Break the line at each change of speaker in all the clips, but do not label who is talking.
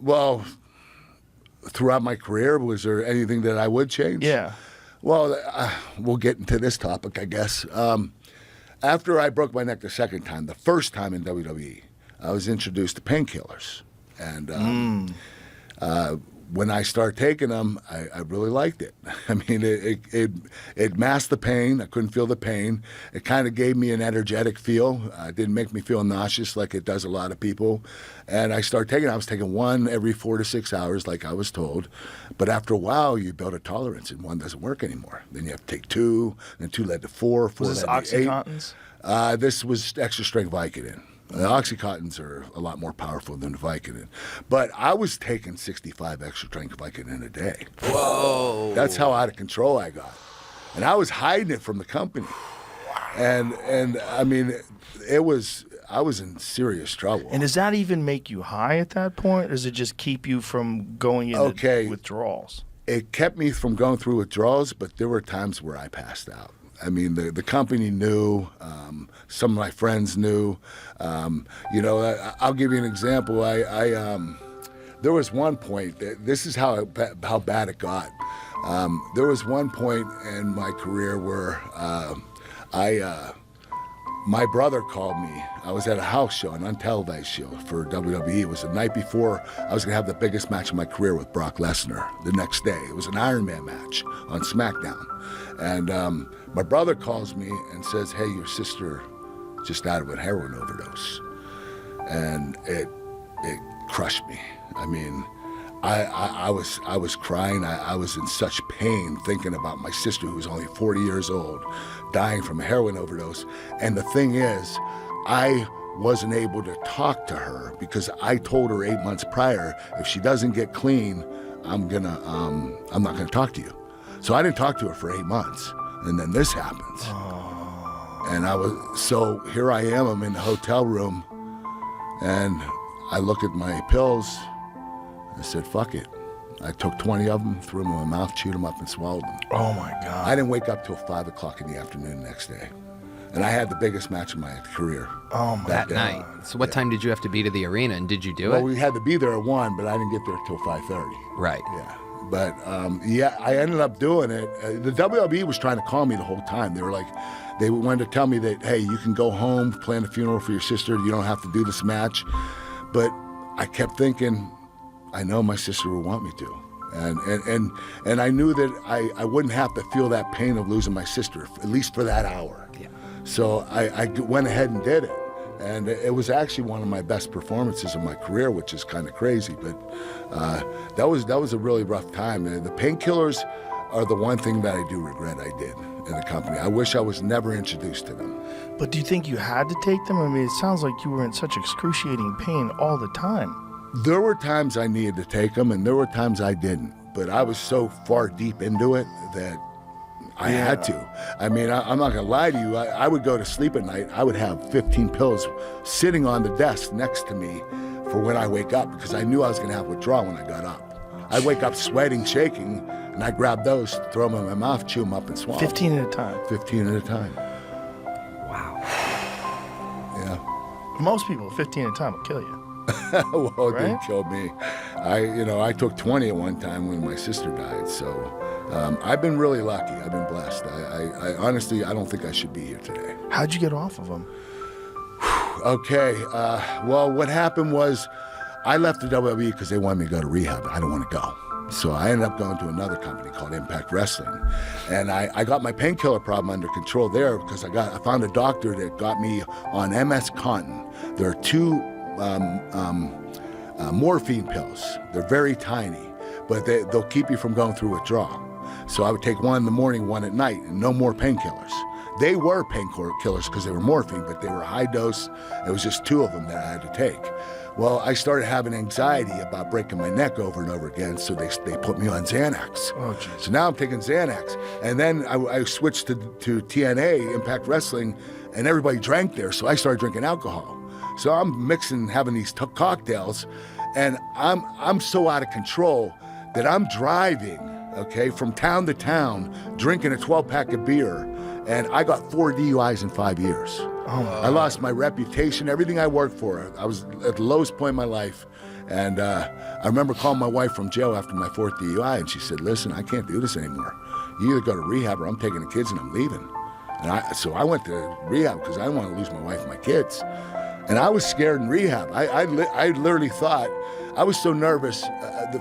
Well, throughout my career, was there anything that I would change?
Yeah.
Well, we'll get into this topic, I guess. After I broke my neck the second time, the first time in WWE, I was introduced to painkillers. And when I started taking them, I really liked it. I mean, it masked the pain. I couldn't feel the pain. It kind of gave me an energetic feel. It didn't make me feel nauseous like it does a lot of people. And I started taking it. I was taking one every 4 to 6 hours like I was told. But after a while, you build a tolerance, and one doesn't work anymore. Then you have to take two, and 2 led to 4, 4
Was this
led to 8.
Oxycontins?
This was extra strength Vicodin. The Oxycontins are a lot more powerful than the Vicodin. But I was taking 65 extra strength Vicodin a day.
Whoa.
That's how out of control I got. And I was hiding it from the company. And I mean, I was in serious trouble.
And does that even make you high at that point, or does it just keep you from going into withdrawals?
It kept me from going through withdrawals, but there were times where I passed out. I mean, the company knew. Some of my friends knew. I'll give you an example. There was one point. This is how bad it got. There was one point in my career where my brother called me. I was at a house show, an untelevised show for WWE. It was the night before I was going to have the biggest match of my career with Brock Lesnar the next day. It was an Iron Man match on SmackDown. And my brother calls me and says, "Hey, your sister just died of a heroin overdose." And it crushed me. I mean, I was crying. I was in such pain thinking about my sister, who was only 40 years old, dying from a heroin overdose. And the thing is, I wasn't able to talk to her because I told her 8 months prior, if she doesn't get clean, I'm not gonna talk to you. So I didn't talk to her for 8 months, and then this happens. And so here I am, I'm in the hotel room, and I look at my pills. I said, fuck it. I took 20 of them, threw them in my mouth, chewed them up, and swallowed them.
Oh my God.
I didn't wake up till 5 o'clock in the afternoon the next day. And I had the biggest match of my career.
Oh my
that
God.
night. So what time did you have to be to the arena, and did you do
Well,
it?
we had to be there at 1, but I didn't get there till 5:30.
Right.
Yeah. But I ended up doing it. The WWE was trying to call me the whole time. They wanted to tell me that, hey, you can go home, plan a funeral for your sister. You don't have to do this match. But I kept thinking, I know my sister would want me to. And I knew that I wouldn't have to feel that pain of losing my sister, at least for that hour.
Yeah.
So I went ahead and did it. And it was actually one of my best performances of my career, which is kind of crazy. But that was a really rough time. The painkillers are the one thing that I do regret I did in the company. I wish I was never introduced to them.
But do you think you had to take them? I mean, it sounds like you were in such excruciating pain all the time.
There were times I needed to take them, and there were times I didn't. But I was so far deep into it that I had to. I mean, I'm not going to lie to you. I would go to sleep at night. I would have 15 pills sitting on the desk next to me for when I wake up, because I knew I was going to have withdrawal when I got up. I'd wake up sweating, shaking, and I'd grab those, throw them in my mouth, chew them up, and swallow.
15 at a time.
15 at a time.
Wow.
Yeah.
Most people, 15 at a time will kill you.
Well, it
Right?
didn't kill me. I took 20 at one time when my sister died. So I've been really lucky. I've been blessed. I honestly, I don't think I should be here today.
How'd you get off of them?
Okay. Well, what happened was I left the WWE because they wanted me to go to rehab. I didn't want to go. So I ended up going to another company called Impact Wrestling. And I got my painkiller problem under control there because I found a doctor that got me on MS Contin. There are 2 morphine pills. They're very tiny, but they'll keep you from going through withdrawal. So I would take one in the morning, one at night, and no more painkillers. They were painkillers because they were morphine, but they were high dose. It was just 2 of them that I had to take. Well, I started having anxiety about breaking my neck over and over again, so they put me on Xanax.
Oh, geez.
So now I'm taking Xanax. And then I switched to TNA, Impact Wrestling, and everybody drank there, so I started drinking alcohol. So I'm mixing, having these cocktails, and I'm so out of control that I'm driving, okay, from town to town, drinking a 12-pack of beer, and I got 4 DUIs in 5 years.
Oh,
I lost my reputation, everything I worked for. I was at the lowest point in my life, And I remember calling my wife from jail after my 4th DUI, and she said, listen, I can't do this anymore. You either go to rehab or I'm taking the kids and I'm leaving. And so I went to rehab because I didn't want to lose my wife and my kids. And I was scared in rehab. I literally thought, I was so nervous.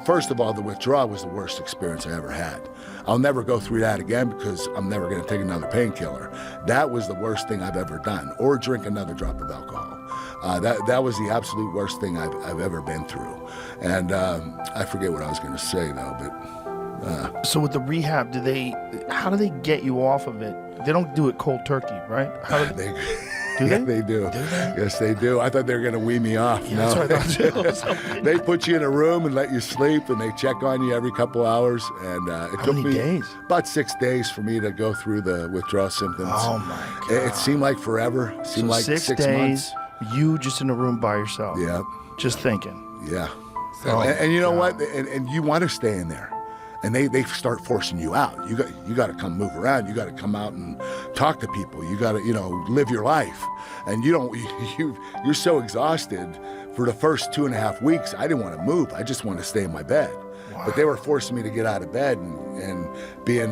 First of all, the withdrawal was the worst experience I ever had. I'll never go through that again because I'm never going to take another painkiller. That was the worst thing I've ever done, or drink another drop of alcohol. That was the absolute worst thing I've ever been through. And I forget what I was going to say, though, but...
So with the rehab, how do they get you off of it? They don't do it cold turkey, right? Do they?
Yeah, they do.
Do they?
Yes, they do. I thought they were going to wean me off.
Yeah,
no.
that's what I thought.
They put you in a room and let you sleep, and they check on you every couple hours. And it
How
took
many
me
days?
about 6 days for me to go through the withdrawal symptoms.
Oh, my God.
It seemed like forever. It seemed like 6
days,
months.
you just in a room by yourself.
Yeah.
Just thinking.
Yeah.
So,
And you know what? And you want to stay in there. And they start forcing you out. You got to come move around. You got to come out and talk to people. You got to live your life. And you're so exhausted. For the first 2.5 weeks, I didn't want to move. I just wanted to stay in my bed. Wow. But they were forcing me to get out of bed and be in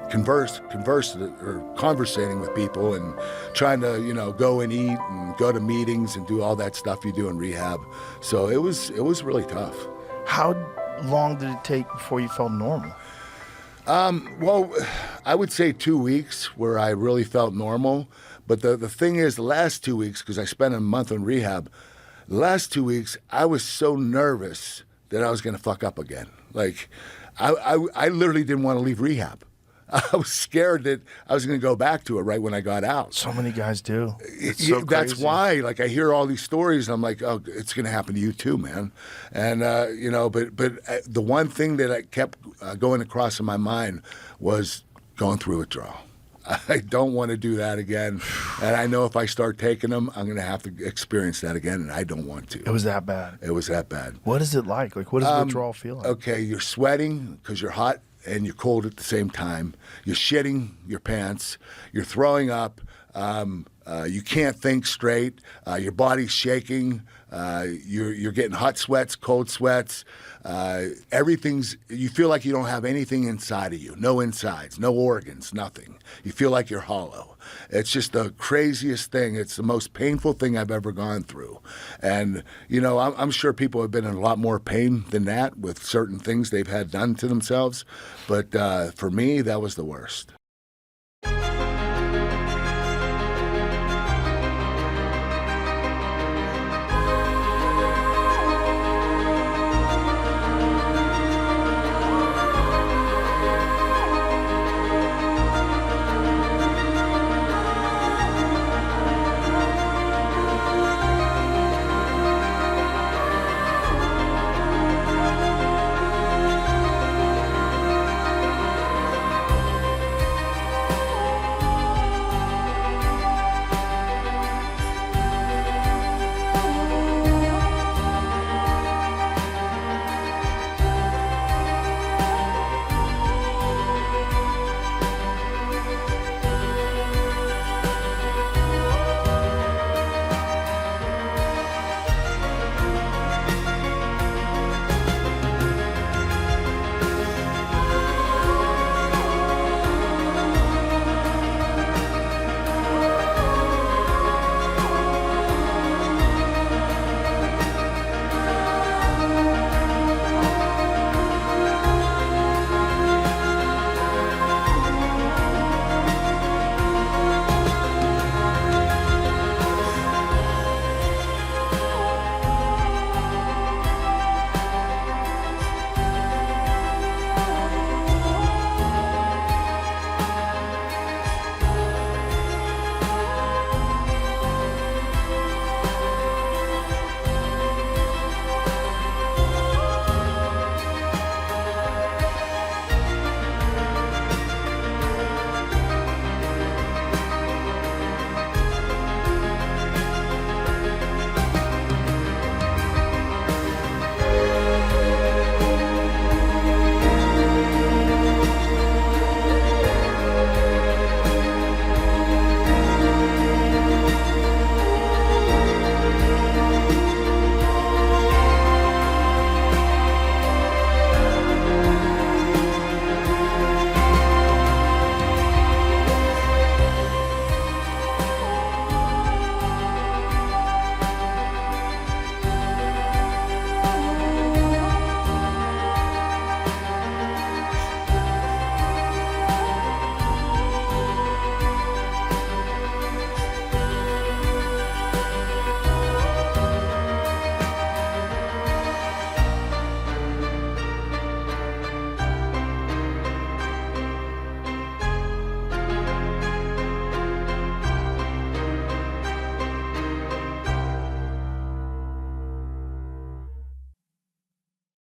conversating with people and trying to go and eat and go to meetings and do all that stuff you do in rehab. So it was really tough.
How long did it take before you felt normal?
Well, I would say 2 weeks where I really felt normal. But the thing is, the last 2 weeks, because I spent a month in rehab, the last 2 weeks, I was so nervous that I was going to fuck up again. Like, I literally didn't want to leave rehab. I was scared that I was going to go back to it right when I got out.
So many guys do.
That's why, I hear all these stories, and I'm like, oh, it's going to happen to you too, man. And, but the one thing that I kept going across in my mind was going through withdrawal. I don't want to do that again. And I know if I start taking them, I'm going to have to experience that again, and I don't want to.
It was that bad?
It was that bad.
What is it like? What does withdrawal feel like?
Okay, you're sweating because you're hot and you're cold at the same time. You're shitting your pants. You're throwing up. You can't think straight. Your body's shaking. You're getting hot sweats, cold sweats. You feel like you don't have anything inside of you. No insides, no organs, nothing. You feel like you're hollow. It's just the craziest thing. It's the most painful thing I've ever gone through. And, I'm sure people have been in a lot more pain than that with certain things they've had done to themselves. But for me, that was the worst.